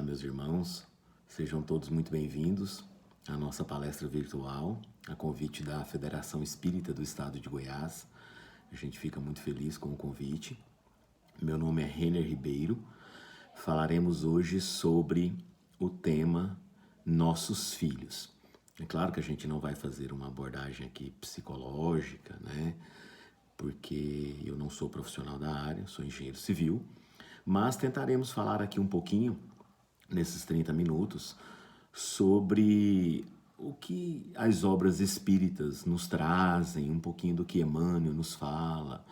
meus irmãos. Sejam todos muito bem-vindos à nossa palestra virtual, a convite da Federação Espírita do Estado de Goiás. A gente fica muito feliz com o convite. Meu nome é Renner Ribeiro. Falaremos hoje sobre o tema Nossos Filhos. É claro que a gente não vai fazer uma abordagem aqui psicológica, né? Porque eu não sou profissional da área, sou engenheiro civil, mas tentaremos falar aqui um pouquinho, nesses 30 minutos, sobre o que as obras espíritas nos trazem, um pouquinho do que Emmanuel nos fala,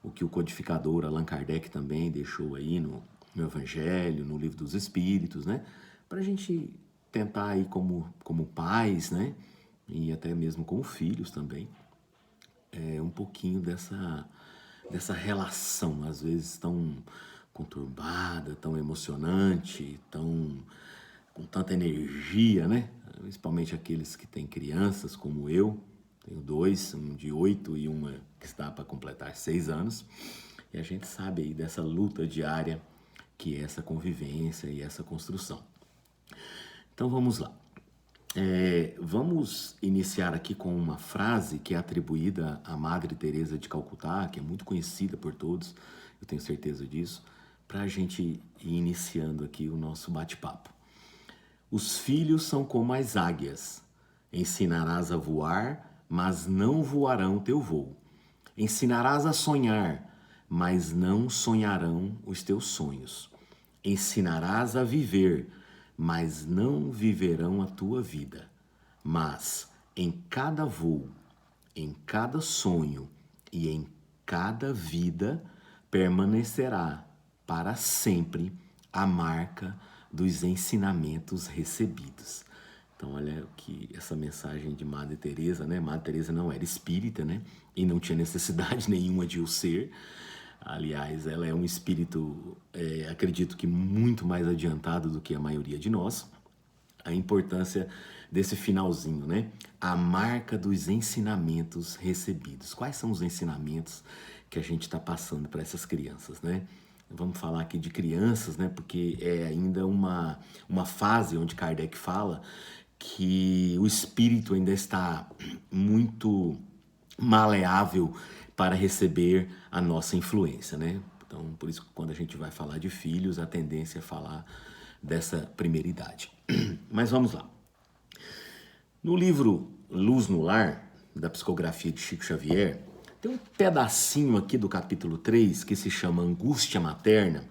o que o codificador Allan Kardec também deixou aí no Evangelho, no Livro dos Espíritos, né? Para a gente tentar aí como pais, né? E até mesmo como filhos também, um pouquinho dessa relação, às vezes tão conturbada, tão emocionante, com tanta energia, né? Principalmente aqueles que têm crianças como eu. Tenho dois, um de 8 e uma que está para completar 6 anos. E a gente sabe aí dessa luta diária que é essa convivência e essa construção. Então vamos lá. Vamos iniciar aqui com uma frase que é atribuída à Madre Teresa de Calcutá, que é muito conhecida por todos, eu tenho certeza disso, para a gente ir iniciando aqui o nosso bate-papo. Os filhos são como as águias. Ensinarás a voar, mas não voarão teu voo. Ensinarás a sonhar, mas não sonharão os teus sonhos. Ensinarás a viver, mas não viverão a tua vida. Mas em cada voo, em cada sonho e em cada vida permanecerá para sempre a marca dos ensinamentos recebidos. Então, olha que essa mensagem de Madre Teresa, né? Madre Teresa não era espírita, né? E não tinha necessidade nenhuma de o ser. Aliás, ela é um espírito, acredito que muito mais adiantado do que a maioria de nós. A importância desse finalzinho, né? A marca dos ensinamentos recebidos. Quais são os ensinamentos que a gente está passando para essas crianças, né? Vamos falar aqui de crianças, né? Porque é ainda uma fase onde Kardec fala que o espírito ainda está muito maleável para receber a nossa influência, né? Então, por isso que quando a gente vai falar de filhos, a tendência é falar dessa primeira idade. Mas vamos lá. No livro Luz no Lar, da psicografia de Chico Xavier, tem um pedacinho aqui do capítulo 3 que se chama Angústia Materna.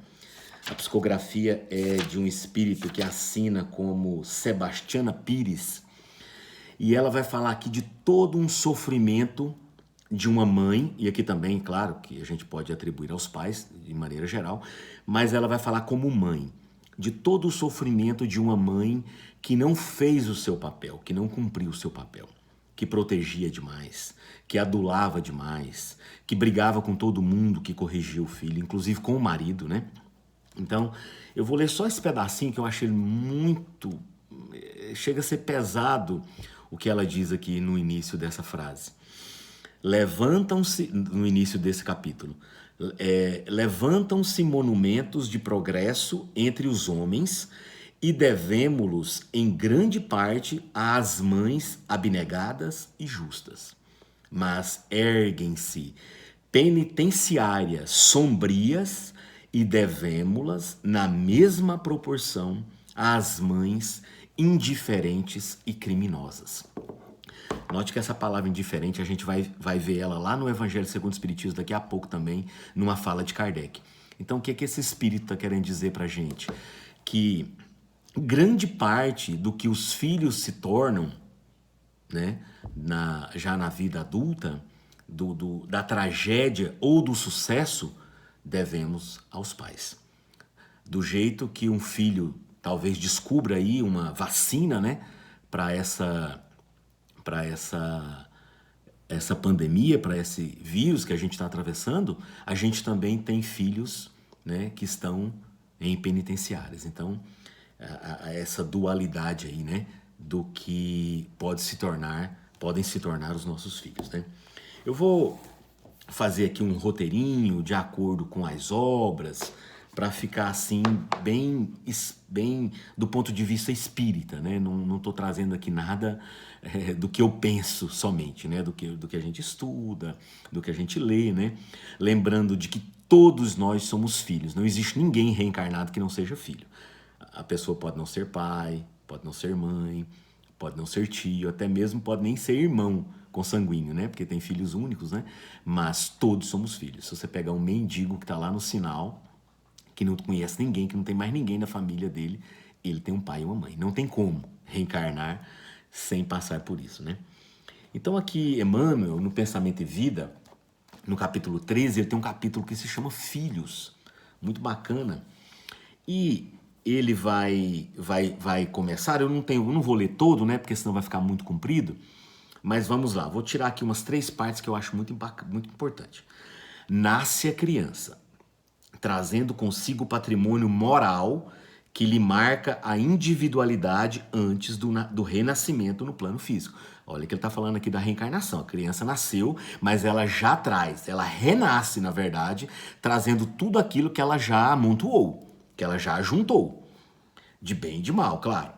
A psicografia é de um espírito que assina como Sebastiana Pires. E ela vai falar aqui de todo um sofrimento de uma mãe, e aqui também, claro, que a gente pode atribuir aos pais, de maneira geral, mas ela vai falar como mãe, de todo o sofrimento de uma mãe que não fez o seu papel, que não cumpriu o seu papel, que protegia demais, que adulava demais, que brigava com todo mundo que corrigia o filho, inclusive com o marido, né? Então, eu vou ler só esse pedacinho que eu achei muito... Chega a ser pesado o que ela diz aqui no início dessa frase. Levantam-se, no início desse capítulo, levantam-se monumentos de progresso entre os homens e devemo-los em grande parte às mães abnegadas e justas. Mas erguem-se penitenciárias sombrias e devemo-las na mesma proporção às mães indiferentes e criminosas. Note que essa palavra indiferente, a gente vai ver ela lá no Evangelho segundo o Espiritismo daqui a pouco também, numa fala de Kardec. Então, o que esse espírito está querendo dizer para a gente? Que grande parte do que os filhos se tornam, né, já na vida adulta, da tragédia ou do sucesso, devemos aos pais. Do jeito que um filho talvez descubra aí uma vacina, né, para essa pandemia, para esse vírus que a gente está atravessando, a gente também tem filhos, né, que estão em penitenciárias. Então, essa dualidade aí, né, do que podem se tornar os nossos filhos, né? Eu vou fazer aqui um roteirinho de acordo com as obras, para ficar assim bem do ponto de vista espírita, né? Não estou trazendo aqui nada do que eu penso somente, né? Do que a gente estuda, do que a gente lê, né? Lembrando de que todos nós somos filhos. Não existe ninguém reencarnado que não seja filho. A pessoa pode não ser pai, pode não ser mãe, pode não ser tio, até mesmo pode nem ser irmão consanguíneo, né? Porque tem filhos únicos, né? Mas todos somos filhos. Se você pegar um mendigo que está lá no sinal, que não conhece ninguém, que não tem mais ninguém na família dele, ele tem um pai e uma mãe. Não tem como reencarnar sem passar por isso, né? Então aqui, Emmanuel, no Pensamento e Vida, no capítulo 13, ele tem um capítulo que se chama Filhos. Muito bacana. E ele vai começar, eu não vou ler todo, né? Porque senão vai ficar muito comprido. Mas vamos lá, vou tirar aqui umas 3 partes que eu acho muito importante. Nasce a criança, trazendo consigo o patrimônio moral que lhe marca a individualidade antes do renascimento no plano físico. Olha que ele está falando aqui da reencarnação. A criança nasceu, mas ela já traz, ela renasce, na verdade, trazendo tudo aquilo que ela já amontoou, que ela já juntou, de bem e de mal, claro.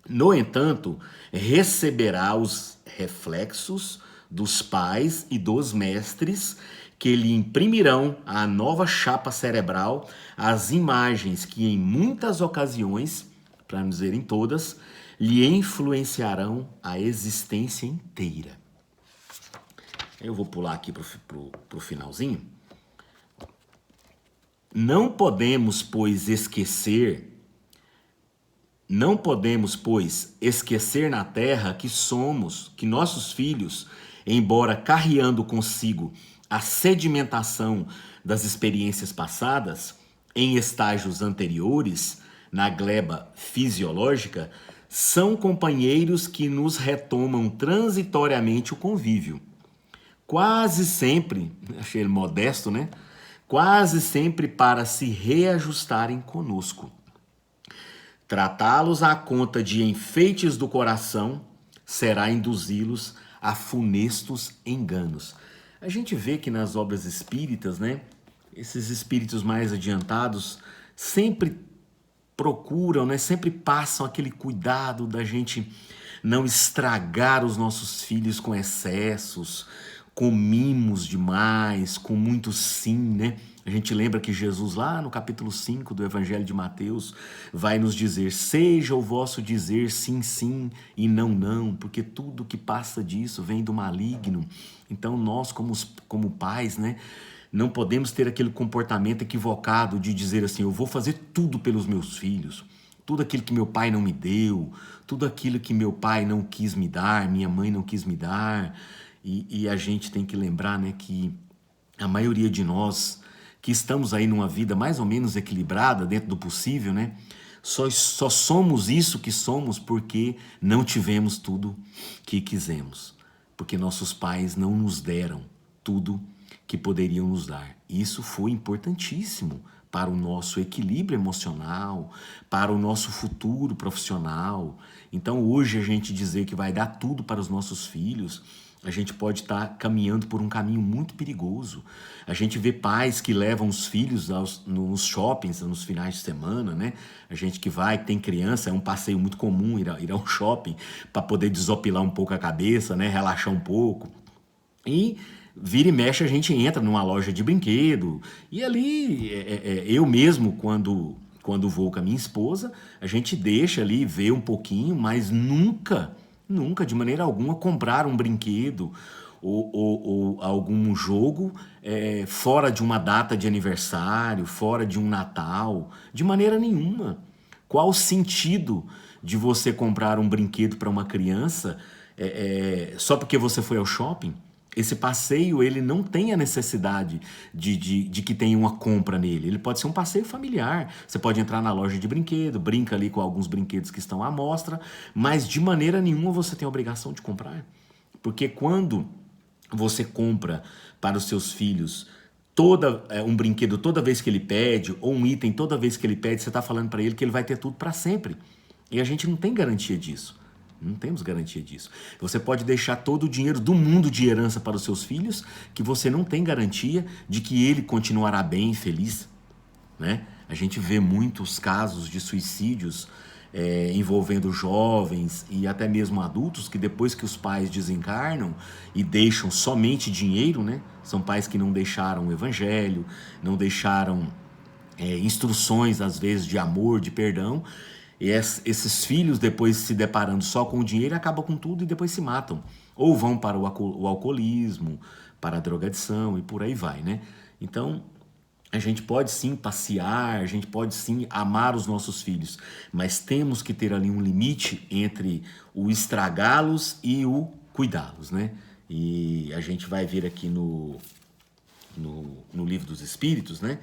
No entanto, receberá os reflexos dos pais e dos mestres que lhe imprimirão à nova chapa cerebral as imagens que em muitas ocasiões, para não dizer em todas, lhe influenciarão a existência inteira. Eu vou pular aqui pro finalzinho. Não podemos, pois, esquecer na terra que nossos filhos, embora carreando consigo a sedimentação das experiências passadas, em estágios anteriores, na gleba fisiológica, são companheiros que nos retomam transitoriamente o convívio. Quase sempre, achei ele modesto, né? Quase sempre para se reajustarem conosco. Tratá-los à conta de enfeites do coração será induzi-los a funestos enganos. A gente vê que nas obras espíritas, né, esses espíritos mais adiantados sempre procuram, né, sempre passam aquele cuidado da gente não estragar os nossos filhos com excessos, com mimos demais, com muito sim, né? A gente lembra que Jesus, lá no capítulo 5 do Evangelho de Mateus, vai nos dizer: seja o vosso dizer sim, sim e não, não, porque tudo que passa disso vem do maligno. Então nós, como pais, né, não podemos ter aquele comportamento equivocado de dizer assim: eu vou fazer tudo pelos meus filhos, tudo aquilo que meu pai não me deu, tudo aquilo que meu pai não quis me dar, minha mãe não quis me dar. E a gente tem que lembrar, né, que a maioria de nós que estamos aí numa vida mais ou menos equilibrada, dentro do possível, né, só somos isso que somos porque não tivemos tudo que quisemos, porque nossos pais não nos deram tudo que poderiam nos dar. Isso foi importantíssimo para o nosso equilíbrio emocional, para o nosso futuro profissional. Então hoje a gente dizer que vai dar tudo para os nossos filhos, a gente pode estar caminhando por um caminho muito perigoso. A gente vê pais que levam os filhos nos shoppings, nos finais de semana, né? A gente que vai, que tem criança, é um passeio muito comum ir ao shopping para poder desopilar um pouco a cabeça, né? Relaxar um pouco. E vira e mexe a gente entra numa loja de brinquedo. E ali, eu mesmo, quando vou com a minha esposa, a gente deixa ali ver um pouquinho, mas nunca, de maneira alguma, comprar um brinquedo ou algum jogo fora de uma data de aniversário, fora de um Natal, de maneira nenhuma. Qual o sentido de você comprar um brinquedo para uma criança só porque você foi ao shopping? Esse passeio, ele não tem a necessidade de que tenha uma compra nele. Ele pode ser um passeio familiar. Você pode entrar na loja de brinquedo, brinca ali com alguns brinquedos que estão à mostra, mas de maneira nenhuma você tem a obrigação de comprar. Porque quando você compra para os seus filhos um brinquedo toda vez que ele pede, ou um item toda vez que ele pede, você está falando para ele que ele vai ter tudo para sempre. E a gente não tem garantia disso. Não temos garantia disso. Você pode deixar todo o dinheiro do mundo de herança para os seus filhos, que você não tem garantia de que ele continuará bem e feliz, né? A gente vê muitos casos de suicídios envolvendo jovens e até mesmo adultos que depois que os pais desencarnam e deixam somente dinheiro, né? São pais que não deixaram o evangelho, não deixaram instruções às vezes de amor, de perdão. E esses filhos depois se deparando só com o dinheiro acabam com tudo e depois se matam. Ou vão para o alcoolismo, para a drogadição e por aí vai, né? Então, a gente pode sim passear, a gente pode sim amar os nossos filhos, mas temos que ter ali um limite entre o estragá-los e o cuidá-los, né? E a gente vai ver aqui no Livro dos Espíritos, né?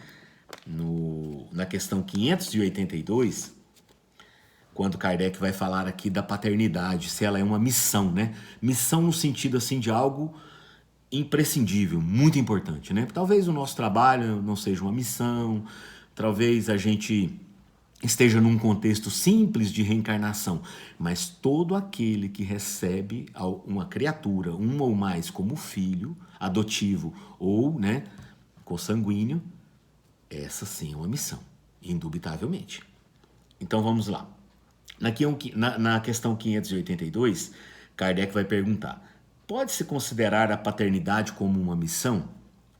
Na questão 582, quando Kardec vai falar aqui da paternidade, se ela é uma missão, né? Missão no sentido assim de algo imprescindível, muito importante, né? Talvez o nosso trabalho não seja uma missão, talvez a gente esteja num contexto simples de reencarnação, mas todo aquele que recebe uma criatura, um ou mais como filho adotivo ou, né, consanguíneo, essa sim é uma missão, indubitavelmente. Então vamos lá. Na questão 582, Kardec vai perguntar: pode-se considerar a paternidade como uma missão?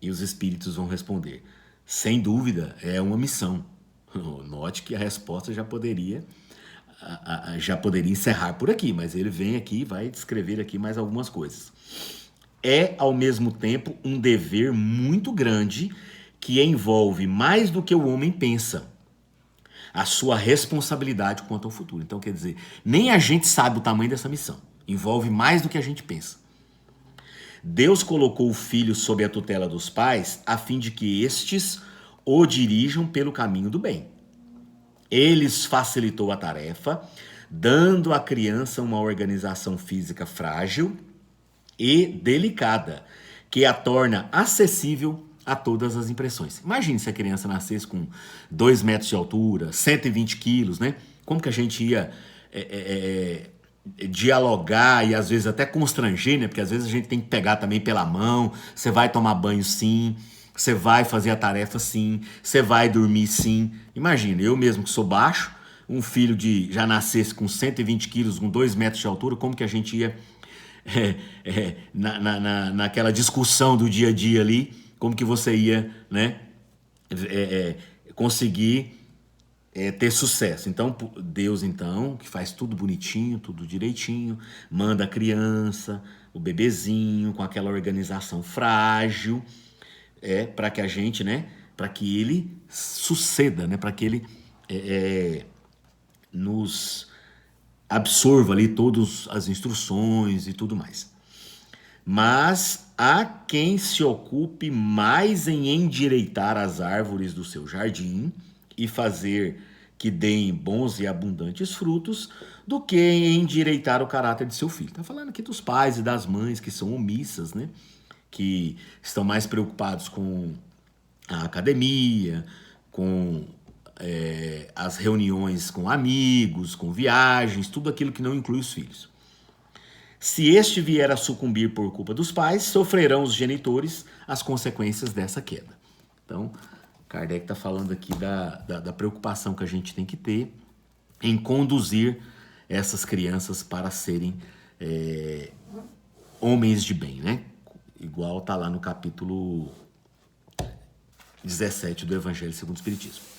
E os espíritos vão responder: sem dúvida, é uma missão. Note que a resposta já poderia encerrar por aqui, mas ele vem aqui e vai descrever aqui mais algumas coisas. É, ao mesmo tempo, um dever muito grande que envolve mais do que o homem pensa. A sua responsabilidade quanto ao futuro. Então, quer dizer, nem a gente sabe o tamanho dessa missão. Envolve mais do que a gente pensa. Deus colocou o filho sob a tutela dos pais a fim de que estes o dirijam pelo caminho do bem. Eles facilitou a tarefa, dando à criança uma organização física frágil e delicada, que a torna acessível a todas as impressões. Imagine se a criança nascesse com 2 metros de altura, 120 quilos, né? Como que a gente ia dialogar e às vezes até constranger, né? Porque às vezes a gente tem que pegar também pela mão. Você vai tomar banho sim, você vai fazer a tarefa sim, você vai dormir sim. Imagina, eu mesmo que sou baixo, um filho já nascesse com 120 quilos, com 2 metros de altura, como que a gente ia naquela discussão do dia a dia ali, como que você ia, né, conseguir ter sucesso. Então, Deus, então, que faz tudo bonitinho, tudo direitinho, manda a criança, o bebezinho, com aquela organização frágil, para que a gente, né, para que ele suceda, né, para que ele nos absorva ali todas as instruções e tudo mais. Mas há quem se ocupe mais em endireitar as árvores do seu jardim e fazer que deem bons e abundantes frutos do que em endireitar o caráter de seu filho. Está falando aqui dos pais e das mães que são omissas, né? Que estão mais preocupados com a academia, com as reuniões com amigos, com viagens, tudo aquilo que não inclui os filhos. Se este vier a sucumbir por culpa dos pais, sofrerão os genitores as consequências dessa queda. Então, Kardec está falando aqui da preocupação que a gente tem que ter em conduzir essas crianças para serem homens de bem, né? Igual está lá no capítulo 17 do Evangelho segundo o Espiritismo.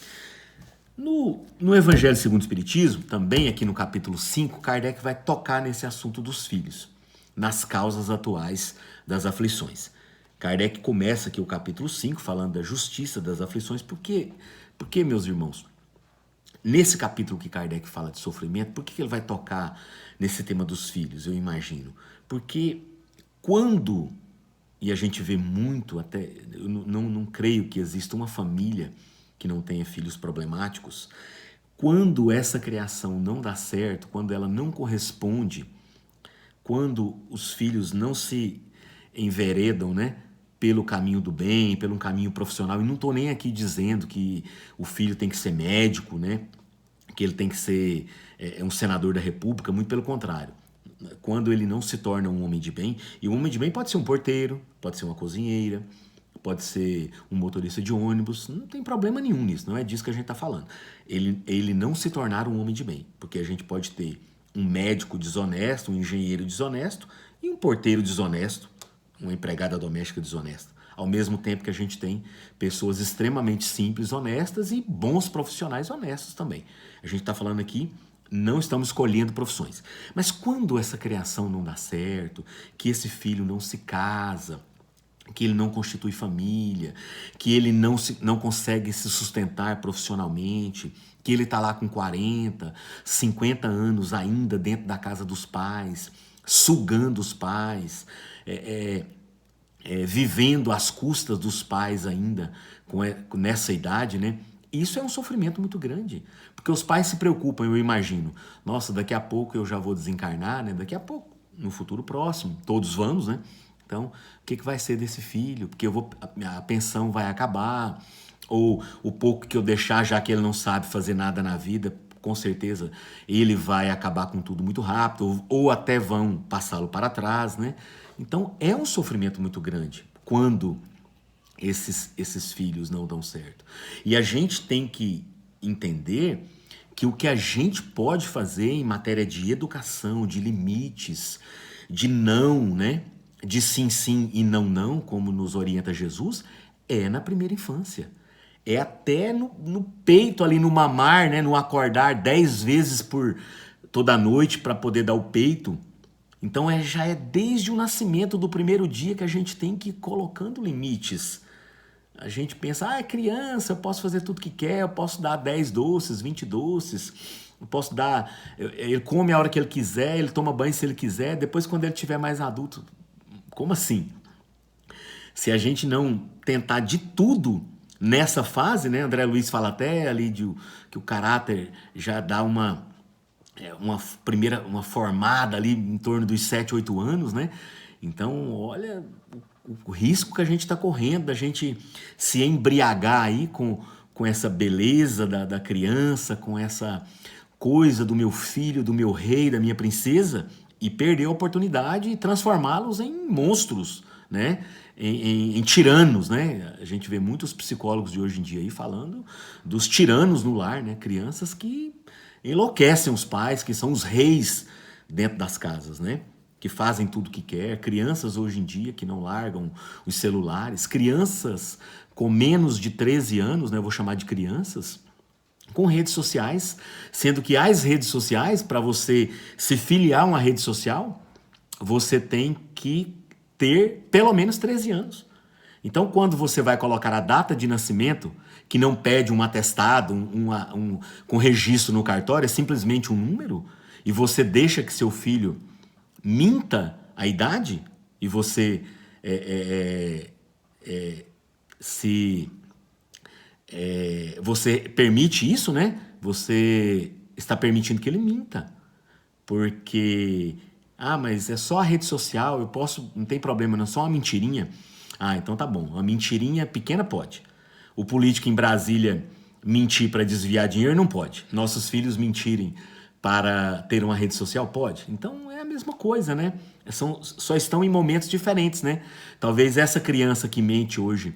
No Evangelho segundo o Espiritismo, também aqui no capítulo 5, Kardec vai tocar nesse assunto dos filhos, nas causas atuais das aflições. Kardec começa aqui o capítulo 5 falando da justiça das aflições. Por quê, meus irmãos? Nesse capítulo que Kardec fala de sofrimento, por que ele vai tocar nesse tema dos filhos, eu imagino? Porque quando, e a gente vê muito, até eu não creio que exista uma família que não tenha filhos problemáticos, quando essa criação não dá certo, quando ela não corresponde, quando os filhos não se enveredam, né, pelo caminho do bem, pelo caminho profissional, e não estou nem aqui dizendo que o filho tem que ser médico, né, que ele tem que ser um senador da República, muito pelo contrário. Quando ele não se torna um homem de bem, e um homem de bem pode ser um porteiro, pode ser uma cozinheira, pode ser um motorista de ônibus, não tem problema nenhum nisso, não é disso que a gente está falando. Ele não se tornar um homem de bem, porque a gente pode ter um médico desonesto, um engenheiro desonesto e um porteiro desonesto, uma empregada doméstica desonesta. Ao mesmo tempo que a gente tem pessoas extremamente simples, honestas e bons profissionais honestos também. A gente está falando aqui, não estamos escolhendo profissões. Mas quando essa criação não dá certo, que esse filho não se casa, que ele não constitui família, que ele não consegue se sustentar profissionalmente, que ele está lá com 40, 50 anos ainda dentro da casa dos pais, sugando os pais, vivendo às custas dos pais ainda nessa idade, né? Isso é um sofrimento muito grande, porque os pais se preocupam, eu imagino, nossa, daqui a pouco eu já vou desencarnar, né? Daqui a pouco, no futuro próximo, todos vamos, né? Então, o que vai ser desse filho? Porque a pensão vai acabar, ou o pouco que eu deixar, já que ele não sabe fazer nada na vida, com certeza ele vai acabar com tudo muito rápido, ou até vão passá-lo para trás, né? Então, é um sofrimento muito grande quando esses filhos não dão certo. E a gente tem que entender que o que a gente pode fazer em matéria de educação, de limites, de não, né? De sim, sim e não, não, como nos orienta Jesus, é na primeira infância. É até no peito, ali no mamar, né? No acordar 10 vezes por toda noite para poder dar o peito. Então já é desde o nascimento do primeiro dia que a gente tem que ir colocando limites. A gente pensa, é criança, eu posso fazer tudo que quer, eu posso dar 10 doces, 20 doces, eu posso dar... Ele come a hora que ele quiser, ele toma banho se ele quiser, depois quando ele tiver mais adulto... Como assim? Se a gente não tentar de tudo nessa fase, né? André Luiz fala até ali que o caráter já dá uma formada ali em torno dos 7, 8 anos, né? Então, olha o risco que a gente está correndo, da gente se embriagar aí com essa beleza da criança, com essa coisa do meu filho, do meu rei, da minha princesa, e perder a oportunidade e transformá-los em monstros, né? Em tiranos, né? A gente vê muitos psicólogos de hoje em dia aí falando dos tiranos no lar, né? Crianças que enlouquecem os pais, que são os reis dentro das casas, né? Que fazem tudo o que quer, crianças hoje em dia que não largam os celulares, crianças com menos de 13 anos, né? Eu vou chamar de crianças, com redes sociais, sendo que as redes sociais, para você se filiar a uma rede social, você tem que ter pelo menos 13 anos. Então, quando você vai colocar a data de nascimento, que não pede um atestado, com registro no cartório, é simplesmente um número, e você deixa que seu filho minta a idade, e você você permite isso, né? Você está permitindo que ele minta. Porque, mas é só a rede social, eu posso, não tem problema, não é só uma mentirinha. Então tá bom, uma mentirinha pequena pode. O político em Brasília mentir para desviar dinheiro não pode. Nossos filhos mentirem para ter uma rede social pode. Então é a mesma coisa, né? Só estão em momentos diferentes, né? Talvez essa criança que mente hoje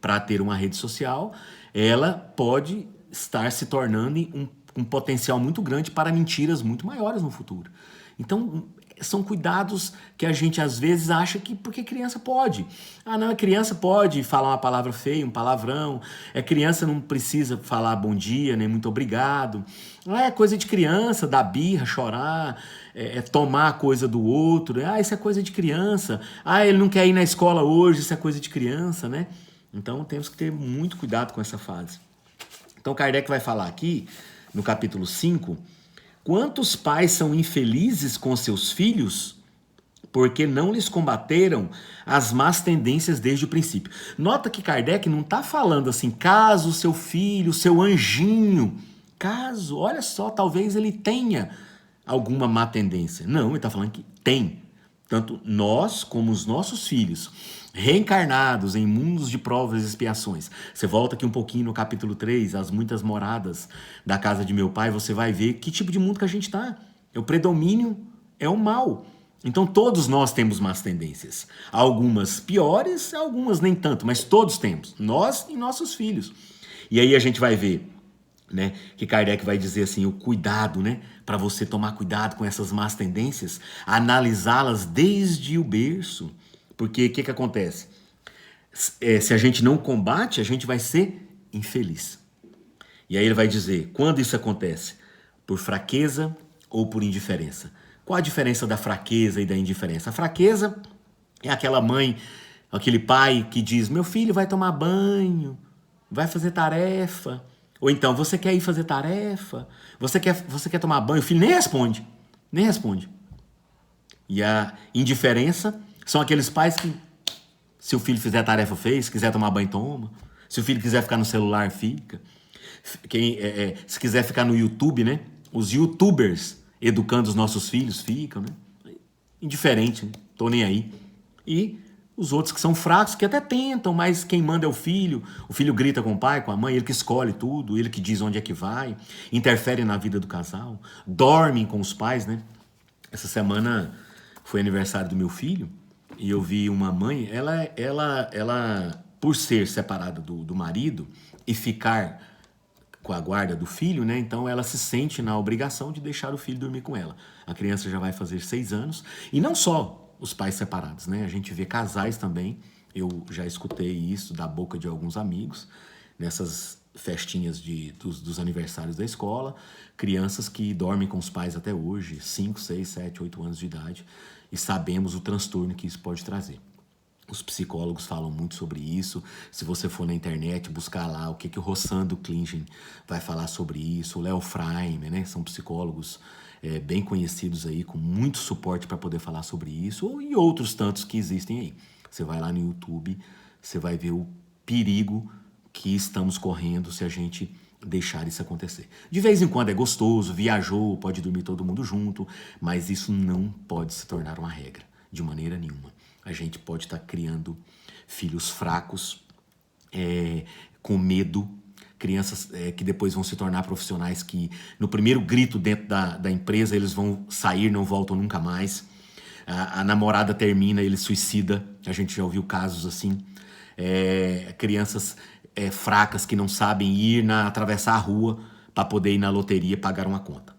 para ter uma rede social, ela pode estar se tornando um potencial muito grande para mentiras muito maiores no futuro. Então, são cuidados que a gente às vezes acha que porque criança pode. Não, a criança pode falar uma palavra feia, um palavrão. A criança não precisa falar bom dia, nem muito obrigado. É coisa de criança, dar birra, chorar, tomar a coisa do outro. Isso é coisa de criança. Ele não quer ir na escola hoje, isso é coisa de criança, né? Então, temos que ter muito cuidado com essa fase. Então, Kardec vai falar aqui, no capítulo 5, quantos pais são infelizes com seus filhos porque não lhes combateram as más tendências desde o princípio. Nota que Kardec não está falando assim, caso seu filho, seu anjinho, caso, olha só, talvez ele tenha alguma má tendência. Não, ele está falando que tem. Tanto nós como os nossos filhos, reencarnados em mundos de provas e expiações. Você volta aqui um pouquinho no capítulo 3, as muitas moradas da casa de meu pai, você vai ver que tipo de mundo que a gente está. O predomínio é o mal. Então todos nós temos más tendências. Algumas piores, algumas nem tanto, mas todos temos. Nós e nossos filhos. E aí a gente vai ver, né, que Kardec vai dizer assim, o cuidado, né, para você tomar cuidado com essas más tendências, analisá-las desde o berço. Porque o que acontece? Se a gente não combate, a gente vai ser infeliz. E aí ele vai dizer, quando isso acontece? Por fraqueza ou por indiferença? Qual a diferença da fraqueza e da indiferença? A fraqueza é aquela mãe, aquele pai que diz, meu filho vai tomar banho, vai fazer tarefa. Ou então, você quer ir fazer tarefa? Você quer tomar banho? O filho nem responde. Nem responde. E a indiferença são aqueles pais que, se o filho fizer a tarefa, fez. Se quiser tomar banho, toma. Se o filho quiser ficar no celular, fica. Se quiser ficar no YouTube, né? Os youtubers educando os nossos filhos ficam, né? Indiferente, não tô nem aí. E os outros que são fracos, que até tentam, mas quem manda é o filho grita com o pai, com a mãe, ele que escolhe tudo, ele que diz onde é que vai, interfere na vida do casal, dormem com os pais, né? Essa semana foi aniversário do meu filho e eu vi uma mãe, ela por ser separada do marido e ficar com a guarda do filho, né? Então ela se sente na obrigação de deixar o filho dormir com ela. A criança já vai fazer 6 anos e não só os pais separados, né? A gente vê casais também. Eu já escutei isso da boca de alguns amigos nessas festinhas dos aniversários da escola, crianças que dormem com os pais até hoje, 5, 6, 7, 8 anos de idade, e sabemos o transtorno que isso pode trazer. Os psicólogos falam muito sobre isso. Se você for na internet buscar lá o que o Rossandro Klingen vai falar sobre isso, o Léo Fraime, né? São psicólogos bem conhecidos aí, com muito suporte para poder falar sobre isso, e outros tantos que existem aí. Você vai lá no YouTube, você vai ver o perigo que estamos correndo se a gente deixar isso acontecer. De vez em quando é gostoso, viajou, pode dormir todo mundo junto, mas isso não pode se tornar uma regra, de maneira nenhuma. A gente pode estar criando filhos fracos, com medo, crianças que depois vão se tornar profissionais que no primeiro grito dentro da empresa eles vão sair, não voltam nunca mais. A namorada termina, ele suicida, a gente já ouviu casos assim. Crianças fracas que não sabem atravessar a rua para poder ir na loteria pagar uma conta.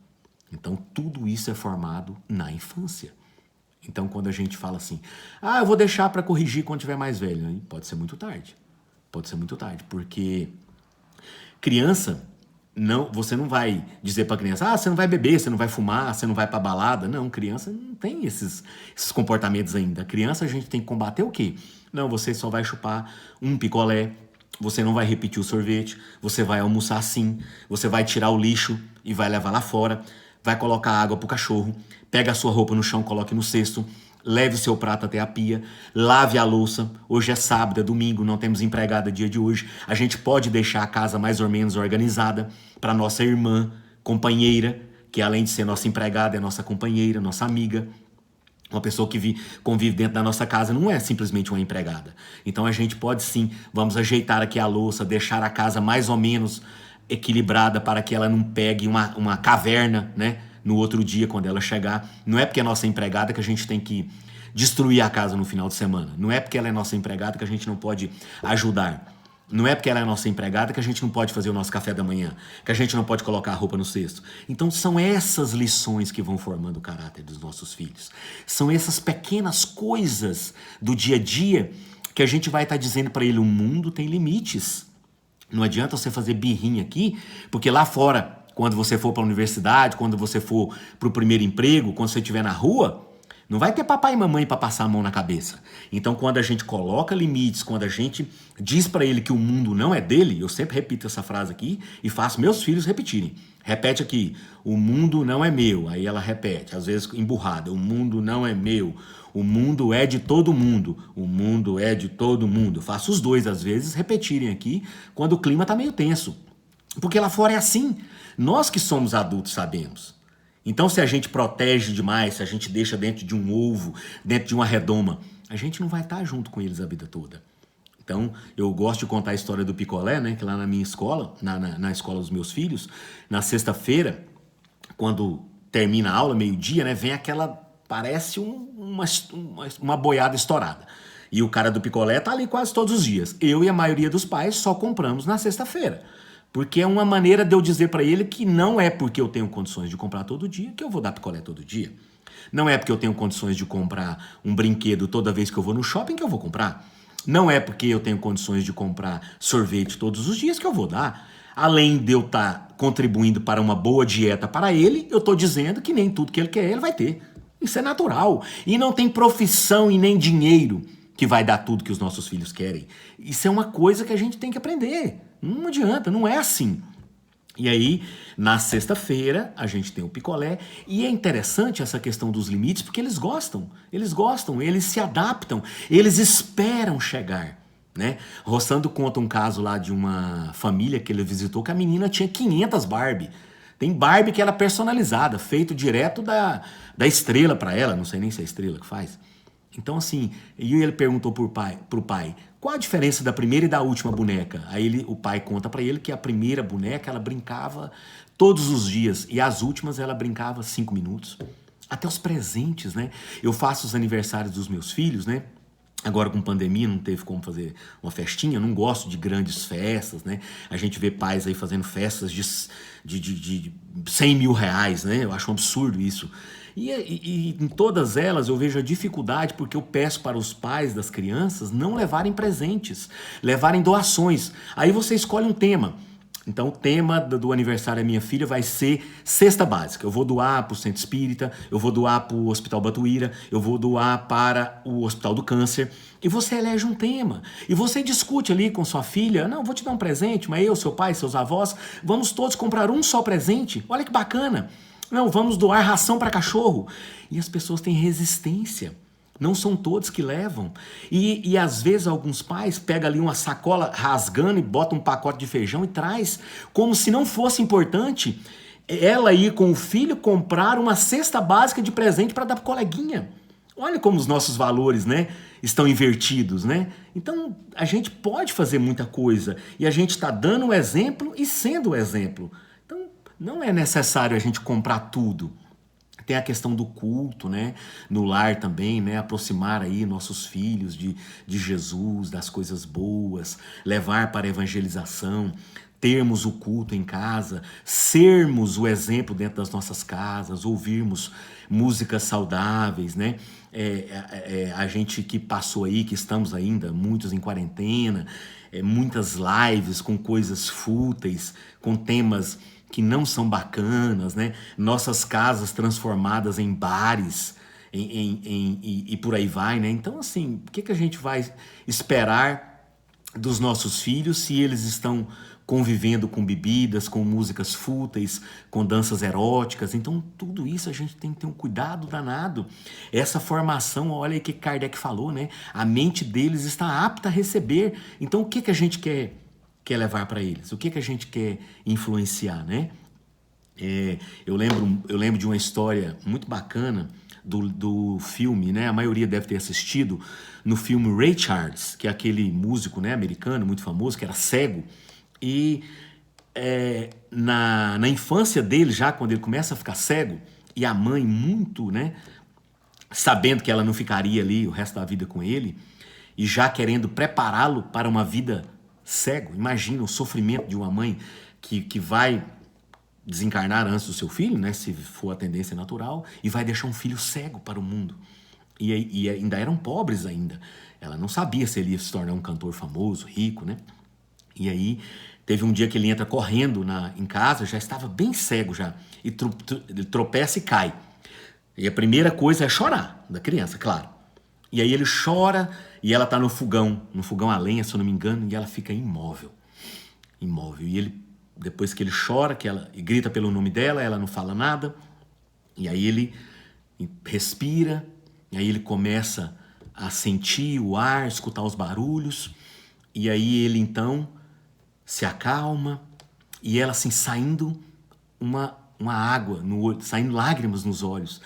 Então tudo isso é formado na infância. Então, quando a gente fala assim, eu vou deixar para corrigir quando tiver mais velho, aí pode ser muito tarde. Pode ser muito tarde, porque criança, você não vai dizer para a criança, você não vai beber, você não vai fumar, você não vai para balada. Não, criança não tem esses comportamentos ainda. A criança, a gente tem que combater o quê? Não, você só vai chupar um picolé, você não vai repetir o sorvete, você vai almoçar sim, você vai tirar o lixo e vai levar lá fora, vai colocar água pro cachorro, pega a sua roupa no chão, coloque no cesto, leve o seu prato até a pia, lave a louça. Hoje é sábado, é domingo, não temos empregada dia de hoje. A gente pode deixar a casa mais ou menos organizada para nossa irmã, companheira, que além de ser nossa empregada, é nossa companheira, nossa amiga. Uma pessoa que convive dentro da nossa casa não é simplesmente uma empregada. Então a gente pode sim, vamos ajeitar aqui a louça, deixar a casa mais ou menos equilibrada para que ela não pegue uma caverna, né? No outro dia, quando ela chegar. Não é porque é nossa empregada que a gente tem que destruir a casa no final de semana. Não é porque ela é nossa empregada que a gente não pode ajudar. Não é porque ela é nossa empregada que a gente não pode fazer o nosso café da manhã, que a gente não pode colocar a roupa no cesto. Então são essas lições que vão formando o caráter dos nossos filhos. São essas pequenas coisas do dia a dia que a gente vai estar dizendo para ele, o mundo tem limites. Não adianta você fazer birrinha aqui, porque lá fora, quando você for para a universidade, quando você for para o primeiro emprego, quando você estiver na rua, não vai ter papai e mamãe para passar a mão na cabeça. Então, quando a gente coloca limites, quando a gente diz para ele que o mundo não é dele, eu sempre repito essa frase aqui e faço meus filhos repetirem. Repete aqui, o mundo não é meu. Aí ela repete, às vezes emburrada, o mundo não é meu. O mundo é de todo mundo. O mundo é de todo mundo. Eu faço os dois, às vezes, repetirem aqui quando o clima está meio tenso. Porque lá fora é assim. Nós que somos adultos sabemos. Então, se a gente protege demais, se a gente deixa dentro de um ovo, dentro de uma redoma, a gente não vai estar junto com eles a vida toda. Então, eu gosto de contar a história do picolé, né? Que lá na minha escola, na escola dos meus filhos, na sexta-feira, quando termina a aula, meio-dia, né? Vem aquela parece uma boiada estourada. E o cara do picolé tá ali quase todos os dias. Eu e a maioria dos pais só compramos na sexta-feira. Porque é uma maneira de eu dizer para ele que não é porque eu tenho condições de comprar todo dia que eu vou dar picolé todo dia. Não é porque eu tenho condições de comprar um brinquedo toda vez que eu vou no shopping que eu vou comprar. Não é porque eu tenho condições de comprar sorvete todos os dias que eu vou dar. Além de eu estar contribuindo para uma boa dieta para ele, eu estou dizendo que nem tudo que ele quer ele vai ter. Isso é natural. E não tem profissão e nem dinheiro que vai dar tudo que os nossos filhos querem. Isso é uma coisa que a gente tem que aprender. Não adianta, não é assim. E aí, na sexta-feira, a gente tem o picolé. E é interessante essa questão dos limites, porque eles gostam, eles se adaptam, eles esperam chegar. Né? Rossando conta um caso lá de uma família que ele visitou, que a menina tinha 500 Barbie. Tem Barbie que era personalizada, feito direto da estrela para ela, não sei nem se é a estrela que faz. Então assim, e ele perguntou pro pai, qual a diferença da primeira e da última boneca? Aí o pai conta para ele que a primeira boneca ela brincava todos os dias e as últimas ela brincava 5 minutos. Até os presentes, né? Eu faço os aniversários dos meus filhos, né? Agora com pandemia não teve como fazer uma festinha, eu não gosto de grandes festas, né? A gente vê pais aí fazendo festas de 100 mil reais, né? Eu acho um absurdo isso. E em todas elas eu vejo a dificuldade porque eu peço para os pais das crianças não levarem presentes, levarem doações. Aí você escolhe um tema. Então o tema do aniversário da minha filha vai ser cesta básica. Eu vou doar para o Centro Espírita, eu vou doar para o Hospital Batuíra, eu vou doar para o Hospital do Câncer. E você elege um tema. E você discute ali com sua filha, não, vou te dar um presente, mas eu, seu pai, seus avós, vamos todos comprar um só presente. Olha que bacana. Não, vamos doar ração para cachorro. E as pessoas têm resistência. Não são todos que levam. E às vezes alguns pais pegam ali uma sacola rasgando e botam um pacote de feijão e traz, como se não fosse importante ela ir com o filho comprar uma cesta básica de presente para dar para coleguinha. Olha como os nossos valores, né, estão invertidos, né? Então a gente pode fazer muita coisa e a gente está dando o exemplo e sendo o exemplo. Então não é necessário a gente comprar tudo. Tem a questão do culto, né? No lar também, né? Aproximar aí nossos filhos de Jesus, das coisas boas, levar para a evangelização, termos o culto em casa, sermos o exemplo dentro das nossas casas, ouvirmos músicas saudáveis, né? A gente que passou aí, que estamos ainda, muitos em quarentena, muitas lives com coisas fúteis, com temas que não são bacanas, né? Nossas casas transformadas em bares e por aí vai, né? Então, assim, o que a gente vai esperar dos nossos filhos se eles estão convivendo com bebidas, com músicas fúteis, com danças eróticas? Então, tudo isso a gente tem que ter um cuidado danado. Essa formação, olha aí o que Kardec falou, né? A mente deles está apta a receber. Então, o que a gente quer levar para eles? O que a gente quer influenciar, né? Eu lembro de uma história muito bacana do filme, né? A maioria deve ter assistido no filme Ray Charles, que é aquele músico, né, americano muito famoso, que era cego. E na infância dele, já quando ele começa a ficar cego, e a mãe muito, né, sabendo que ela não ficaria ali o resto da vida com ele, e já querendo prepará-lo para uma vida cego. Imagina o sofrimento de uma mãe que vai desencarnar antes do seu filho, né, se for a tendência natural, e vai deixar um filho cego para o mundo. E ainda eram pobres ainda. Ela não sabia se ele ia se tornar um cantor famoso, rico, né? E aí teve um dia que ele entra correndo em casa, já estava bem cego já, e ele tropeça e cai. E a primeira coisa é chorar da criança, claro. E aí ele chora e ela está no fogão a lenha, se eu não me engano, e ela fica imóvel. E ele, depois que ele chora, e grita pelo nome dela, ela não fala nada. E aí ele respira, e aí ele começa a sentir o ar, escutar os barulhos. E aí ele então se acalma, e ela assim saindo uma água no olho, saindo lágrimas nos olhos.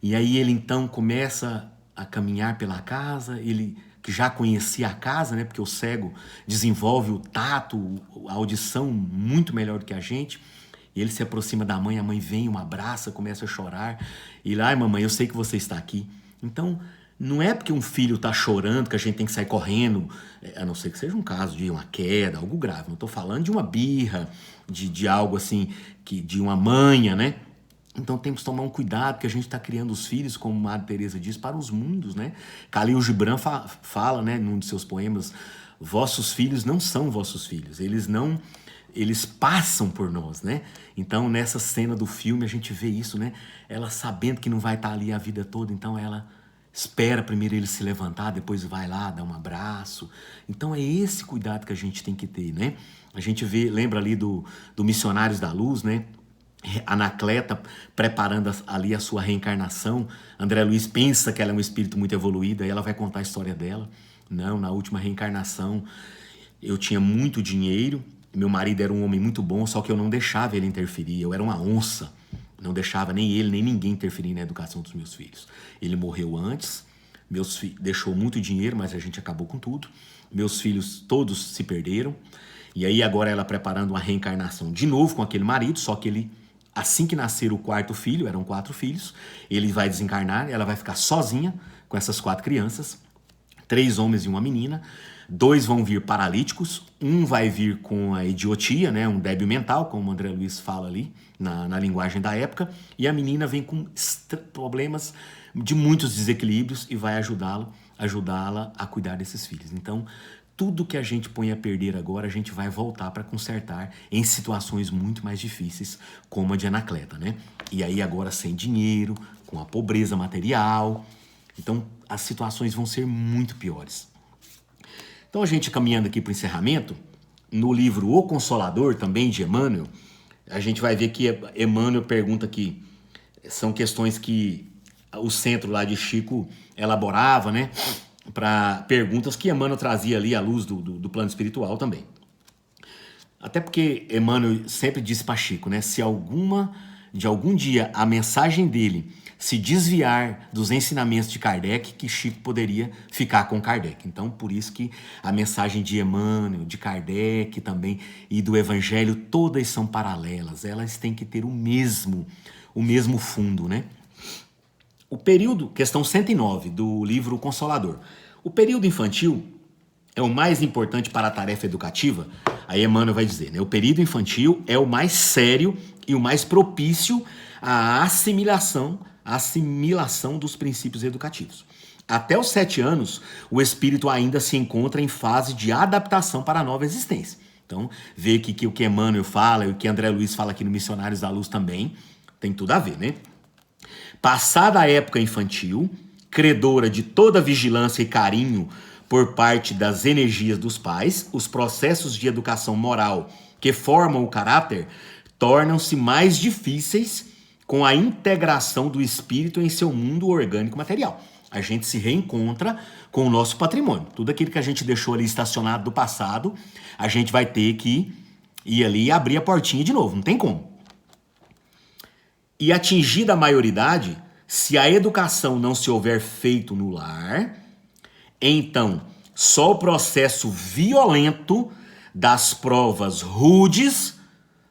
E aí ele então começa a caminhar pela casa, ele que já conhecia a casa, né? Porque o cego desenvolve o tato, a audição muito melhor do que a gente. E ele se aproxima da mãe, a mãe vem, um abraça, começa a chorar. E ele, ai mamãe, eu sei que você está aqui. Então, não é porque um filho está chorando que a gente tem que sair correndo, a não ser que seja um caso de uma queda, algo grave. Não estou falando de uma birra, de algo assim, de uma manha, né? Então temos que tomar um cuidado, porque a gente está criando os filhos, como Madre Teresa diz, para os mundos, né? Khalil Gibran fala, né, num de seus poemas, vossos filhos não são vossos filhos, eles passam por nós, né? Então nessa cena do filme a gente vê isso, né? Ela sabendo que não vai estar ali a vida toda, então ela espera primeiro ele se levantar, depois vai lá, dá um abraço. Então é esse cuidado que a gente tem que ter, né? A gente lembra ali do Missionários da Luz, né? Anacleta preparando ali a sua reencarnação. André Luiz pensa que ela é um espírito muito evoluído, aí ela vai contar a história dela. Não, na última reencarnação eu tinha muito dinheiro, meu marido era um homem muito bom, só que eu não deixava ele interferir, eu era uma onça. Não deixava nem ele, nem ninguém interferir na educação dos meus filhos. Ele morreu antes, deixou muito dinheiro, mas a gente acabou com tudo. Meus filhos todos se perderam. E aí agora ela preparando uma reencarnação de novo com aquele marido, só que ele, assim que nascer o quarto filho, eram 4 filhos, ele vai desencarnar, ela vai ficar sozinha com essas 4 crianças, 3 homens e uma menina. 2 vão vir paralíticos, um vai vir com a idiotia, né, um débil mental, como o André Luiz fala ali, na linguagem da época, e a menina vem com problemas de muitos desequilíbrios e vai ajudá-la a cuidar desses filhos. Então, tudo que a gente põe a perder agora, a gente vai voltar para consertar em situações muito mais difíceis, como a de Anacleta, né? E aí agora sem dinheiro, com a pobreza material, então as situações vão ser muito piores. Então a gente caminhando aqui para o encerramento, no livro O Consolador, também de Emmanuel, a gente vai ver que Emmanuel pergunta que são questões que o centro lá de Chico elaborava, né? Para perguntas que Emmanuel trazia ali à luz do plano espiritual também. Até porque Emmanuel sempre disse para Chico, né? Se de algum dia a mensagem dele se desviar dos ensinamentos de Kardec, que Chico poderia ficar com Kardec. Então, por isso que a mensagem de Emmanuel, de Kardec também, e do Evangelho, todas são paralelas. Elas têm que ter o mesmo fundo, né? O período, questão 109 do livro Consolador. O período infantil é o mais importante para a tarefa educativa? Aí Emmanuel vai dizer, né? O período infantil é o mais sério e o mais propício à assimilação dos princípios educativos. Até os 7 anos, o espírito ainda se encontra em fase de adaptação para a nova existência. Então, vê que o que Emmanuel fala e o que André Luiz fala aqui no Missionários da Luz também tem tudo a ver, né? Passada a época infantil, credora de toda vigilância e carinho por parte das energias dos pais, os processos de educação moral que formam o caráter tornam-se mais difíceis com a integração do espírito em seu mundo orgânico material. A gente se reencontra com o nosso patrimônio. Tudo aquilo que a gente deixou ali estacionado do passado, a gente vai ter que ir ali e abrir a portinha de novo. Não tem como. E atingida a maioridade, se a educação não se houver feito no lar, então só o processo violento das provas rudes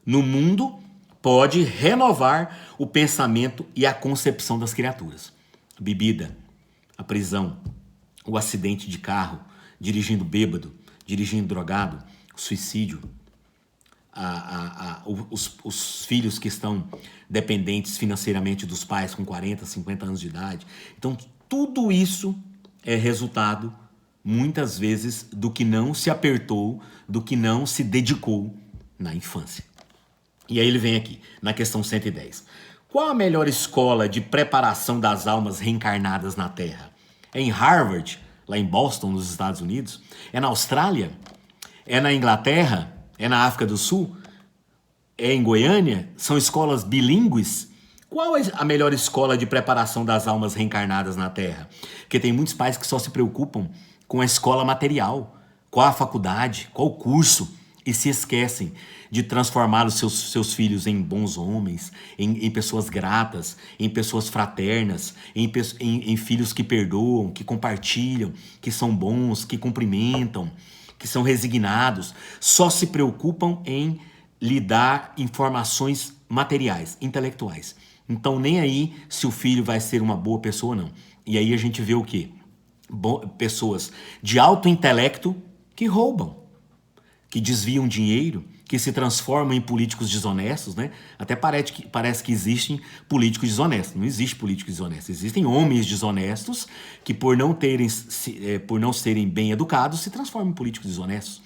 no mundo pode renovar o pensamento e a concepção das criaturas. A bebida, a prisão, o acidente de carro, dirigindo bêbado, dirigindo drogado, o suicídio, os filhos que estão dependentes financeiramente dos pais com 40, 50 anos de idade. Então, tudo isso é resultado, muitas vezes, do que não se apertou, do que não se dedicou na infância. E aí ele vem aqui, na questão 110. Qual a melhor escola de preparação das almas reencarnadas na Terra? É em Harvard, lá em Boston, nos Estados Unidos? É na Austrália? É na Inglaterra? É na África do Sul? É em Goiânia? São escolas bilíngues? Qual é a melhor escola de preparação das almas reencarnadas na Terra? Porque tem muitos pais que só se preocupam com a escola material, com a faculdade, com o curso, e se esquecem de transformar os seus filhos em bons homens, em pessoas gratas, em pessoas fraternas, em filhos que perdoam, que compartilham, que são bons, que cumprimentam, que são resignados. Só se preocupam em lhe dar informações materiais, intelectuais. Então, nem aí se o filho vai ser uma boa pessoa ou não. E aí a gente vê o quê? Pessoas de alto intelecto que roubam, que desviam dinheiro, que se transformam em políticos desonestos, né? Até parece que existem políticos desonestos. Não existe político desonesto. Existem homens desonestos que, por não serem bem educados, se transformam em políticos desonestos.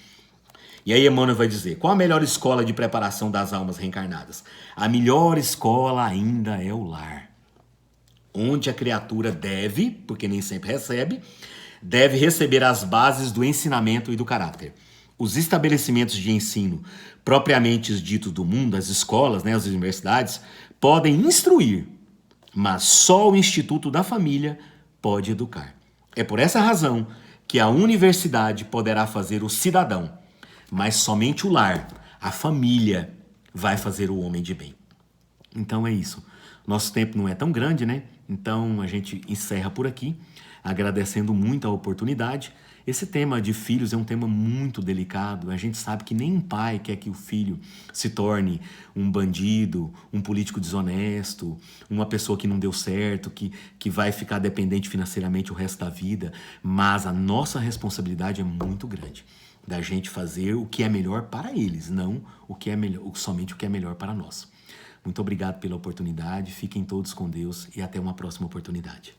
E aí Emmanuel vai dizer, qual a melhor escola de preparação das almas reencarnadas? A melhor escola ainda é o lar, onde a criatura deve, porque nem sempre recebe, deve receber as bases do ensinamento e do caráter. Os estabelecimentos de ensino propriamente ditos do mundo, as escolas, né, as universidades, podem instruir, mas só o Instituto da Família pode educar. É por essa razão que a universidade poderá fazer o cidadão, mas somente o lar, a família, vai fazer o homem de bem. Então é isso. Nosso tempo não é tão grande, né? Então a gente encerra por aqui, agradecendo muito a oportunidade. Esse tema de filhos é um tema muito delicado. A gente sabe que nem um pai quer que o filho se torne um bandido, um político desonesto, uma pessoa que não deu certo, que vai ficar dependente financeiramente o resto da vida. Mas a nossa responsabilidade é muito grande, da gente fazer o que é melhor para eles, não o que é melhor, somente o que é melhor para nós. Muito obrigado pela oportunidade, fiquem todos com Deus e até uma próxima oportunidade.